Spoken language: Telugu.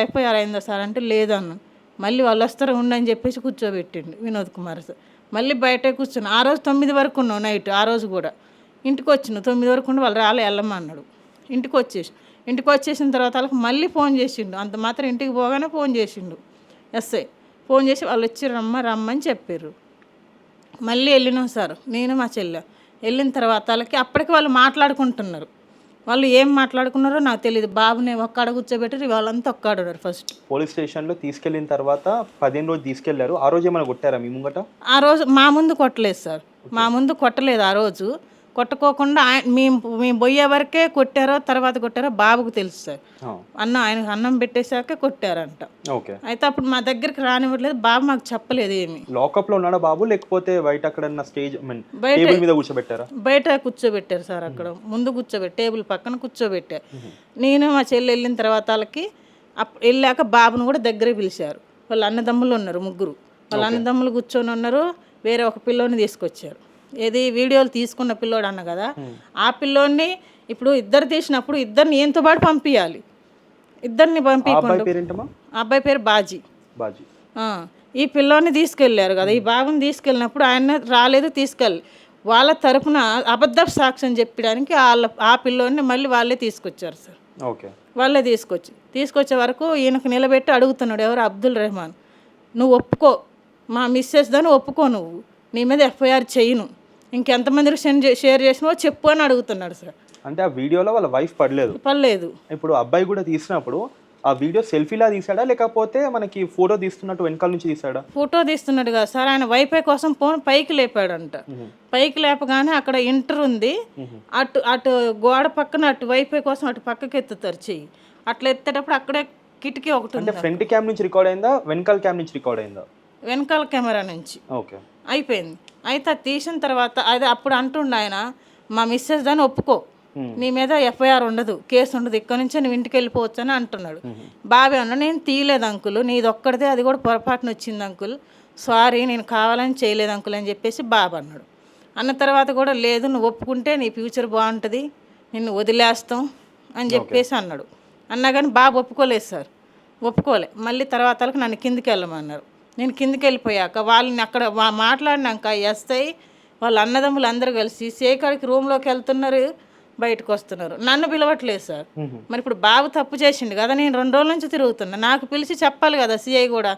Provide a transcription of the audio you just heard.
ఎఫ్ఐఆర్ అయిందా సార్ అంటే లేదన్న. మళ్ళీ వాళ్ళు వస్తారు ఉండని చెప్పేసి కూర్చోబెట్టిండు వినోద్ కుమార్ సార్. మళ్ళీ బయటే కూర్చున్నా. ఆ రోజు 9 వరకు ఉన్నాం నైట్. ఆ రోజు కూడా ఇంటికి వచ్చిన 9 వరకు ఉండి వాళ్ళు వెళ్ళమన్నాడు. ఇంటికి వచ్చేసిన తర్వాత వాళ్ళకి మళ్ళీ ఫోన్ చేసిండు. అంత మాత్రం ఇంటికి పోగానే ఫోన్ చేసిండు ఎస్ఐ. ఫోన్ చేసి వాళ్ళు వచ్చి రమ్మని చెప్పారు. మళ్ళీ వెళ్ళినాం సార్, నేను మా చెల్లె. వెళ్ళిన తర్వాత వాళ్ళకి అప్పటికి వాళ్ళు మాట్లాడుకుంటున్నారు. వాళ్ళు ఏం మాట్లాడుకున్నారో నాకు తెలియదు. బాబుని ఒక్కడ కూర్చోబెట్టి వాళ్ళంతా ఒక్కడున్నారు. ఫస్ట్ పోలీస్ స్టేషన్లో తీసుకెళ్ళిన తర్వాత 15 రోజు తీసుకెళ్లారు. ఆ రోజు ఏమైనా కొట్టారా మీ ముంగట? ఆ రోజు మా ముందు కొట్టలేదు సార్, మా ముందు కొట్టలేదు. ఆ రోజు కొట్టుకోకుండా మేము పోయే వరకే కొట్టారో తర్వాత కొట్టారో బాబుకు తెలుసు సార్. ఆయనకు అన్నం పెట్టేశాక కొట్టారంట. అయితే అప్పుడు మా దగ్గరికి రానివ్వట్లేదు. బాబు మాకు చెప్పలేదు ఏమి. లాకప్ లో ఉన్నాడా బాబు, లేకపోతే బయట అక్కడ స్టేజ్ మీద కూర్చోబెట్టారా? బయట కూర్చోబెట్టారు సార్. అక్కడ ముందు కూర్చోబెట్టి టేబుల్ పక్కన కూర్చోబెట్టారు. నేను మా చెల్లి వెళ్ళిన తర్వాత వాళ్ళకి వెళ్ళాక బాబును కూడా దగ్గర పిలిచారు. వాళ్ళ అన్నదమ్ములు ఉన్నారు, ముగ్గురు. వాళ్ళ అన్నదమ్ములు కూర్చొని ఉన్నారు. వేరే ఒక పిల్లోని తీసుకొచ్చారు. ఏది వీడియోలు తీసుకున్న పిల్లోడు అన్న కదా, ఆ పిల్లోడిని ఇప్పుడు ఇద్దరు తీసినప్పుడు ఇద్దరిని ఏంతో పాటు పంపించాలి. ఇద్దరిని పంపించకుండా, అబ్బాయి పేరు బాజీ. ఈ పిల్లోని తీసుకెళ్ళారు కదా, ఈ బాబుని తీసుకెళ్ళినప్పుడు ఆయన రాలేదు, వాళ్ళ తరపున అబద్ధ సాక్ష్యం చెప్పడానికి ఆ పిల్లోని మళ్ళీ వాళ్ళే తీసుకొచ్చారు సార్. వాళ్ళే తీసుకొచ్చే వరకు ఈయనకు నిలబెట్టి అడుగుతున్నాడు, ఎవరు అబ్దుల్ రెహమాన్, నువ్వు ఒప్పుకో, మా మిస్సెస్ దాన్ని ఒప్పుకో, నువ్వు నీ మీద ఎఫ్ఐఆర్ చేయను, ఇంకెంతమందికి షేర్ చేసినావో చెప్పు అని అడుగుతున్నాడు సార్. అంటే ఆ వీడియోలో వాళ్ళ వైఫ్ పడలేదు. ఇప్పుడు అబ్బాయి కూడా తీసినప్పుడు ఆ వీడియో సెల్ఫీలా తీసాడా, లేకపోతే మనకి ఫోటో తీస్తున్నట్టు వెనకాల నుంచి తీసాడా? ఫోటో తీస్తున్నాడు కదా సార్. ఆయన వైఫై కోసం ఫోన్ పైకి లేపాడంట. పైకి లేపగానే అక్కడ ఇంటర్ ఉంది, అటు గోడ పక్కన అటు వైఫై కోసం అటు పక్కకి ఎత్తుతారు చెయ్యి. అట్లా ఎత్తేటప్పుడు అక్కడే కిటికీ ఒకటి ఉంది. ఫ్రంట్ క్యామ్ నుంచి రికార్డ్ అయిందా, వెనకాల క్యామ్ నుంచి రికార్డ్ అయిందా? వెనకాల కెమెరా నుంచి అయిపోయింది. అయితే తీసిన తర్వాత అది అప్పుడు అంటుండ ఆయన, మా మిస్సెస్ దాన్ని ఒప్పుకో, నీ మీద ఎఫ్ఐఆర్ ఉండదు, కేసు ఉండదు, ఇక్కడ నుంచే నువ్వు ఇంటికి వెళ్ళిపోవచ్చు అని అంటున్నాడు. బాబే అన్నా, నేను తీయలేదు అంకుల్, నీది ఒక్కడితే, అది కూడా పొరపాటున వచ్చింది అంకుల్, సారీ, నేను కావాలని చేయలేదు అంకుల్ అని చెప్పేసి బాబు అన్నాడు. అన్న తర్వాత కూడా లేదు, నువ్వు ఒప్పుకుంటే నీ ఫ్యూచర్ బాగుంటుంది, నిన్ను వదిలేస్తాం అని చెప్పేసి అన్నాడు. అన్నా కానీ బాబు ఒప్పుకోలేదు సార్, ఒప్పుకోలే. మళ్ళీ తర్వాత నన్ను కిందికి వెళ్ళమన్నారు. నేను కిందికి వెళ్ళిపోయాక వాళ్ళని అక్కడ మాట్లాడినాక ఎస్ఐ వాళ్ళ అన్నదమ్ములు అందరూ కలిసి సేకాడికి రూమ్లోకి వెళ్తున్నారు, బయటకు వస్తున్నారు. నన్ను పిలవట్లేదు సార్. మరి ఇప్పుడు బాబు తప్పు చేసిండు కదా, నేను 2 రోజుల నుంచి తిరుగుతున్నా, నాకు పిలిచి చెప్పాలి కదా సిఐ కూడా.